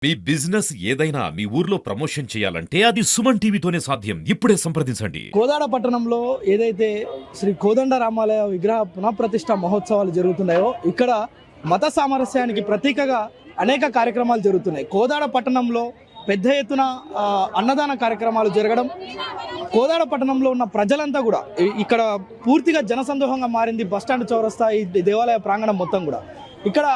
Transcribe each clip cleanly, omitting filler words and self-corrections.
మీ business ఏదైనా మీ ఊర్లో promotion చేయాలంటే అది సుమన్ టీవీతోనే సాధ్యం. ఇప్పుడే సంప్రదించండి. కోదాడ పట్టణంలో ఏదైతే శ్రీ కోదండ రామాలయ విగ్రహ పునఃప్రతిష్ఠ మహోత్సవాలు జరుగుతున్నాయో ఇక్కడ మత సామరస్యానికి ప్రతీకగా అనేక కార్యక్రమాలు జరుగుతున్నాయి. కోదాడ పట్టణంలో పెద్ద ఎత్తున అన్నదాన కార్యక్రమాలు జరగడం, కోదాడ పట్టణంలో ఉన్న ప్రజలంతా కూడా ఇక్కడ పూర్తిగా జనసందోహంగా మారింది. బస్టాండ్ చౌరస్తా, ఈ దేవాలయ ప్రాంగణం మొత్తం కూడా ఇక్కడ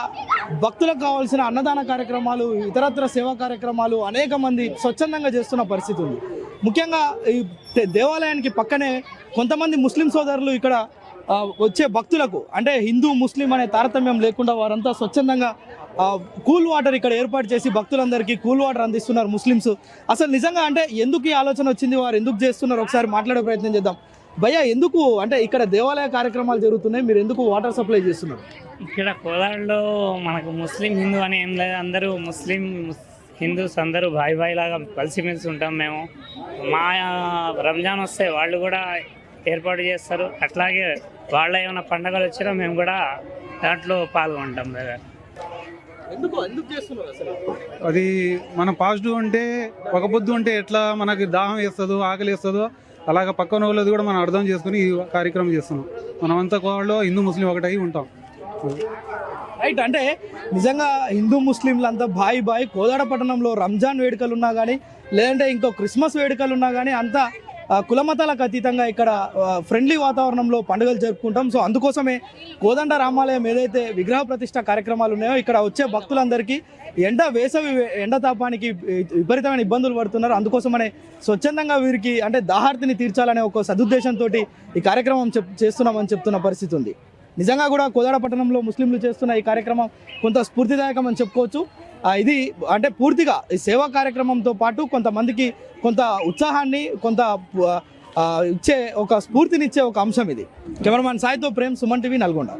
భక్తులకు కావాల్సిన అన్నదాన కార్యక్రమాలు, ఇతరత్ర సేవా కార్యక్రమాలు అనేక మంది స్వచ్ఛందంగా చేస్తున్న పరిస్థితి ఉంది. ముఖ్యంగా ఈ దేవాలయానికి పక్కనే కొంతమంది ముస్లిం సోదరులు ఇక్కడ వచ్చే భక్తులకు అంటే హిందూ ముస్లిం అనే తారతమ్యం లేకుండా వారంతా స్వచ్ఛందంగా కూల్ వాటర్ ఇక్కడ ఏర్పాటు చేసి భక్తులందరికీ కూల్ వాటర్ అందిస్తున్నారు ముస్లిమ్స్. అసలు నిజంగా అంటే ఎందుకు ఈ ఆలోచన వచ్చింది, వారు ఎందుకు చేస్తున్నారు, ఒకసారి మాట్లాడే ప్రయత్నం చేద్దాం. భయ్యా, ఎందుకు అంటే ఇక్కడ దేవాలయ కార్యక్రమాలు జరుగుతున్నాయి, మీరు ఎందుకు వాటర్ సప్లై చేస్తున్నారు? ఇక్కడ కోదాడలో మనకు ముస్లిం హిందూ అని ఏం లేదు, అందరూ ముస్లిం హిందూస్ అందరూ భాయ్ భాయ్ లాగా కలిసిమెలిసి ఉంటాం. మేము మా రంజాన్ వస్తే వాళ్ళు కూడా ఏర్పాటు చేస్తారు, అట్లాగే వాళ్ళ ఏమైనా పండగలు వచ్చినా మేము కూడా దాంట్లో పాల్గొంటాం కదా. అది మన పాజిటివ్ అంటే ఒక పొద్దు ఉంటే ఎట్లా మనకి దాహం వేస్తుందో ఆకలి వేస్తుందో అలాగ పక్కన వాళ్ళది కూడా మనం అర్థం చేసుకుని ఈ కార్యక్రమం చేస్తున్నాం. మనమంతా కోడలో హిందూ ముస్లిం ఒకటై ఉంటాం. రైట్, అంటే నిజంగా హిందూ ముస్లింలంతా బాయ్ బాయ్. కోదాడ పట్టణంలో రంజాన్ వేడుకలు ఉన్నా కానీ లేదంటే ఇంకో క్రిస్మస్ వేడుకలు ఉన్నా కానీ అంతా కులమతాలకు అతీతంగా ఇక్కడ ఫ్రెండ్లీ వాతావరణంలో పండుగలు జరుపుకుంటాం. సో అందుకోసమే కోదండ రామాలయం ఏదైతే విగ్రహ ప్రతిష్ట కార్యక్రమాలు ఉన్నాయో ఇక్కడ వచ్చే భక్తులందరికీ వేసవి ఎండ తాపానికి విపరీతమైన ఇబ్బందులు పడుతున్నారు. అందుకోసమనే స్వచ్ఛందంగా వీరికి అంటే దాహార్తిని తీర్చాలనే ఒక సదుద్దేశంతో ఈ కార్యక్రమం చేస్తున్నామని చెప్తున్న పరిస్థితి ఉంది. నిజంగా కూడా కోదాడ పట్టణంలో ముస్లింలు చేస్తున్న ఈ కార్యక్రమం కొంత స్ఫూర్తిదాయకం అని చెప్పుకోవచ్చు. ఇది అంటే పూర్తిగా ఈ సేవా కార్యక్రమంతో పాటు కొంతమందికి కొంత ఉత్సాహాన్ని కొంత ఇచ్చే ఒక స్ఫూర్తినిచ్చే ఒక అంశం ఇది. కెమెరామ్యాన్ సాయితో ప్రేమ్, సుమన్ టీవీ, నల్గొండ.